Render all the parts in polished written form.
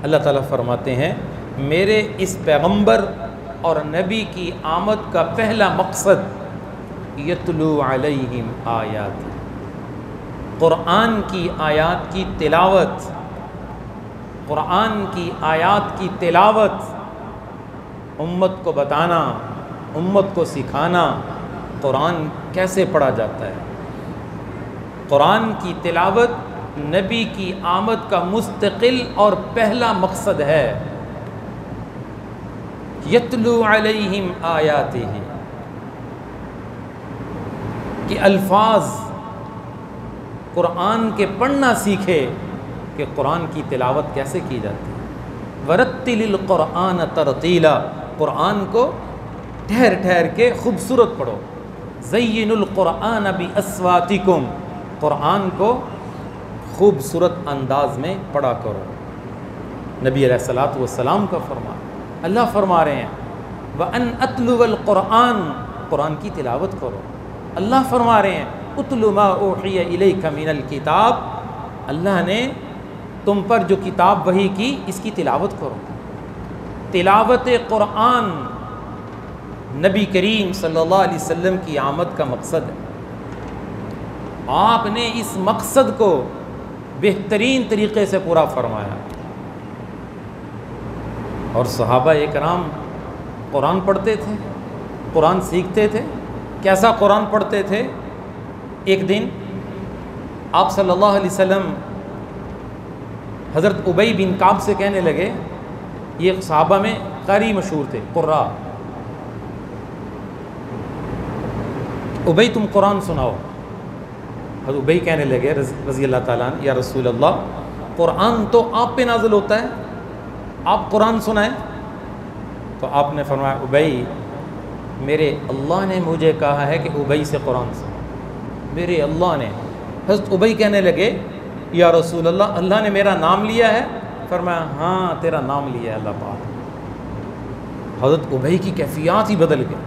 اللہ تعالیٰ فرماتے ہیں میرے اس پیغمبر اور نبی کی آمد کا پہلا مقصد یتلو علیہم آیات، قرآن کی آیات کی تلاوت، قرآن کی آیات کی تلاوت، امت کو بتانا، امت کو سکھانا قرآن کیسے پڑھا جاتا ہے۔ قرآن کی تلاوت نبی کی آمد کا مستقل اور پہلا مقصد ہے۔ یتلو علیہم آیاتہ، کہ الفاظ قرآن کے پڑھنا سیکھے کہ قرآن کی تلاوت کیسے کی جاتی ہے۔ ورتل القرآن ترتیلا، قرآن کو ٹھہر ٹھہر کے خوبصورت پڑھو۔ زین القرآن باصواتکم، قرآن کو خوبصورت انداز میں پڑھا کرو۔ نبی علیہ الصلوۃ والسلام کا فرمان، اللہ فرما رہے ہیں وَأَنْ أَتْلُوَ الْقُرْآنَ، قرآن کی تلاوت کرو۔ اللہ فرما رہے ہیں اُتْلُ مَا أُوحِيَ إِلَيْكَ مِنَ الْكِتَابِ، اللہ نے تم پر جو کتاب وحی کی اس کی تلاوت کرو۔ تلاوت قرآن نبی کریم صلی اللہ علیہ وسلم کی آمد کا مقصد ہے۔ آپ نے اس مقصد کو بہترین طریقے سے پورا فرمایا، اور صحابہ کرام قرآن پڑھتے تھے، قرآن سیکھتے تھے۔ کیسا قرآن پڑھتے تھے؟ ایک دن آپ صلی اللہ علیہ وسلم حضرت ابی بن کعب سے کہنے لگے، یہ صحابہ میں قاری مشہور تھے، قراء، ابی تم قرآن سناؤ۔ حضرت ابی کہنے لگے رضی اللہ تعالیٰ عنہ، یا رسول اللہ قرآن تو آپ پہ نازل ہوتا ہے، آپ قرآن سنائیں۔ تو آپ نے فرمایا ابی، میرے اللہ نے مجھے کہا ہے کہ ابی سے قرآن سنو، میرے اللہ نے۔ حضرت ابی کہنے لگے یا رسول اللہ اللہ نے میرا نام لیا ہے؟ فرمایا ہاں تیرا نام لیا ہے اللہ پاک۔ حضرت ابی کی کیفیات ہی بدل گئی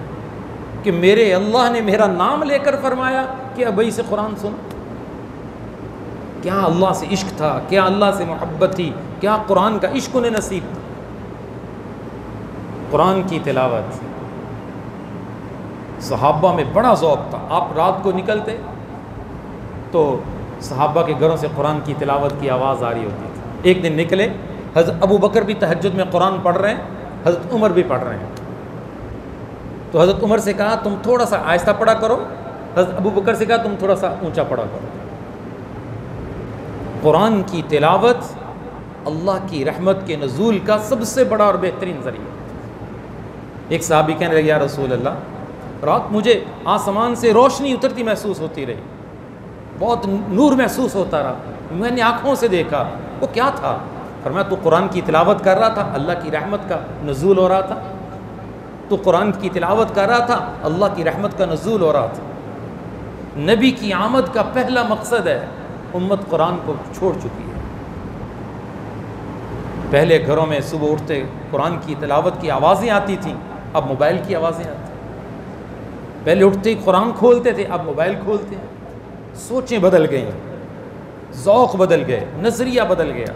کہ میرے اللہ نے میرا نام لے کر فرمایا کہ ابی سے قرآن سنو۔ کیا اللہ سے عشق تھا، کیا اللہ سے محبت تھی، کیا قرآن کا عشق انہیں نصیب تھا۔ قرآن کی تلاوت صحابہ میں بڑا ذوق تھا۔ آپ رات کو نکلتے تو صحابہ کے گھروں سے قرآن کی تلاوت کی آواز آ رہی ہوتی تھی۔ ایک دن نکلے، حضرت ابو بکر بھی تہجد میں قرآن پڑھ رہے ہیں، حضرت عمر بھی پڑھ رہے ہیں۔ تو حضرت عمر سے کہا تم تھوڑا سا آہستہ پڑھا کرو، حضرت ابو بکر سے کہا تم تھوڑا سا اونچا پڑھا کرو۔ قرآن کی تلاوت اللہ کی رحمت کے نزول کا سب سے بڑا اور بہترین ذریعہ۔ ایک صحابی کہنے لگے یا رسول اللہ رات مجھے آسمان سے روشنی اترتی محسوس ہوتی رہی، بہت نور محسوس ہوتا رہا، میں نے آنکھوں سے دیکھا، وہ کیا تھا؟ فرمایا تو قرآن کی تلاوت کر رہا تھا، اللہ کی رحمت کا نزول ہو رہا تھا، تو قرآن کی تلاوت کر رہا تھا، اللہ کی رحمت کا نزول ہو رہا تھا۔ نبی کی آمد کا پہلا مقصد ہے، امت قرآن کو چھوڑ چکی ہے۔ پہلے گھروں میں صبح اٹھتے قرآن کی تلاوت کی آوازیں آتی تھیں، اب موبائل کی آوازیں آتی ہیں۔ پہلے اٹھتے ہی قرآن کھولتے تھے، اب موبائل کھولتے ہیں۔ سوچیں بدل گئیں، ذوق بدل گئے، نظریہ بدل گیا۔